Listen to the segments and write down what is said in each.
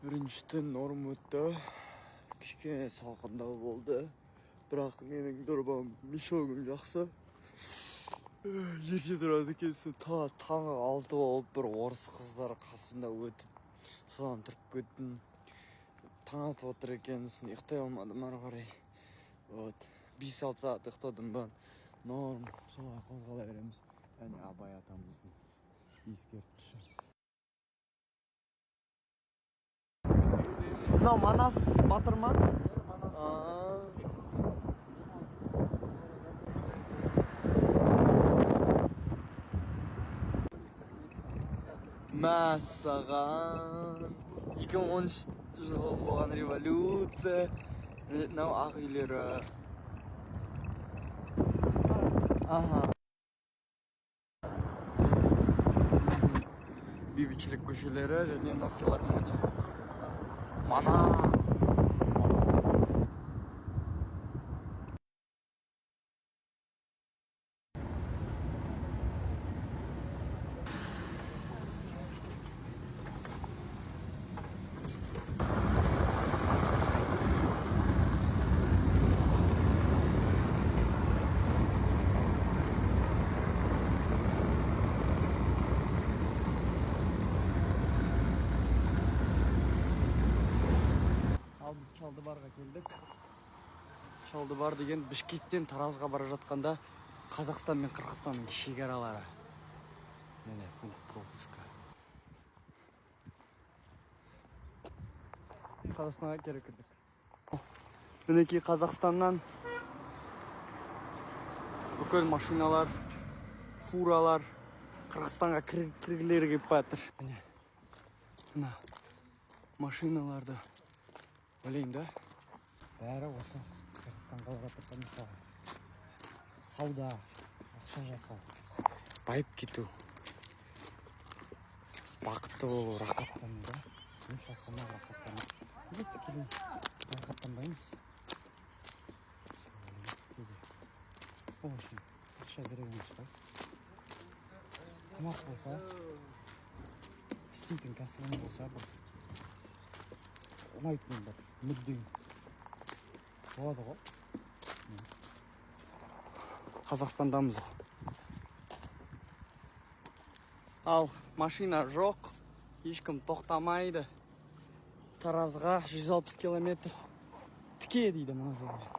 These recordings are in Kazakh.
Біріншіден норм өтті. Кішкене салқындау болды. Бірақ менің дорбам мешогым жақсы. Ерте тұрады екенсің. Таңғы 6 болып бір орыс қыздар қасында өтіп, содан тұрып кеттім. Таң атып отыр екенсің, ұйықтай алмадым ары қарай. 5-6 сағат ұйықтадым ба. Норм, солай қозғала береміз. Яғни Абай атамыздың ескерткіші. Мынау Манас батыр ма? Мәссаған 2013 жылы болған революция. Мынау ақ үйлері. Бейбітшілік көшелері және филармония. Мана. Ал біз Чалдыбарға келдік. Чалдыбар деген Бішкектен Таразға бара жатқанда Қазақстан мен Қырғызстанның шекаралары. Міне, пункт пропуска. Қазақстанға кері кірдік. Мінекей Қазақстаннан бүкіл машиналар, фуралар Қырғызстанға кіргілері кеп батыр. Міне, машиналарды ойлайым да, бәрі осы Қырғызстанға баратырған мысалы. Сауда, ақша жасау, байып кету, бақытты болу, рақаттану да. Жұмыс жасамау, рақаттану. Неге тікелей рақаттанбаймыз? Ол үшін ақша керек емес қой. Тамақ болса, істейтін кәсібің болса, ұнайтын бір мүддең болады ғой. Қазақстандамыз. Ал машина жоқ, ешкім тоқтамайды. Таразға 160 километр тіке дейді мына жолмен.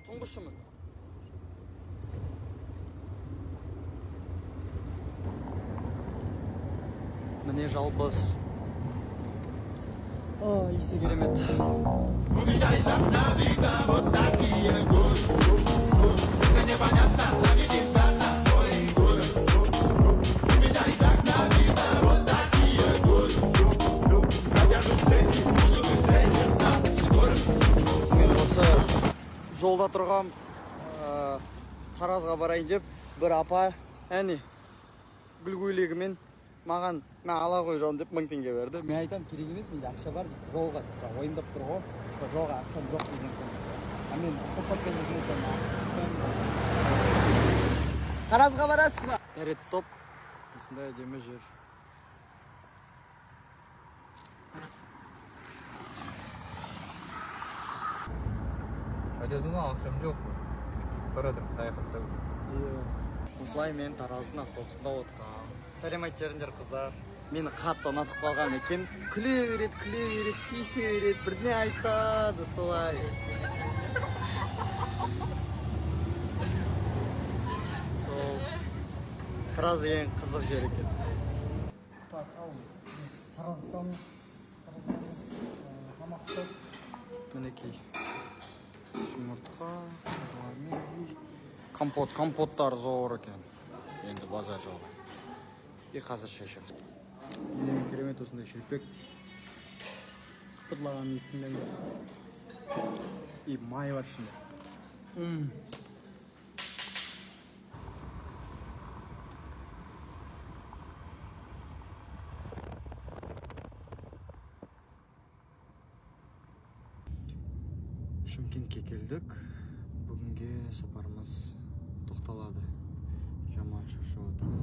Тұңғышымын. Міне жалбыз. Иісі керемет. Осы жолда тұрғам, Таразға барайын деп, бір апа, әне, гүл көйлегімен маған ала қой жауын деп 1000 теңге берді. Мен айтам, керек емес, менде ақша бар, жолға типа ойындап тұр ғой. Жолға ақшам жоқ деген соң. Мен қосап берген соң. Таразға барасыз ба? Рет стоп. Осындай әдемі жер. Айтадың ғой, ақшам жоқ. Барадым саяхаттап. Осылай мен Тараздың автобусында отырғам. Сәлем айтыңдар қыздар. Мені қатты ұнатып қалған екен. Күле береді, тиісе береді, бірдеңе айтады, солай. Сол Тараз деген қызық жер екен. Так, ал біз Тараздамыз. Тамақ істеп. Мінекей жұмыртқа, компоттар зор екен. Енді базар жолы. И қазір шай ішеміз. Ең керемет осындай шелпек. Қытырлаған естімден бе. И май бар ішінде. Шымкентке келдік. Бүгінге сапарымыз тоқталады. Жаман шаршап отырмын.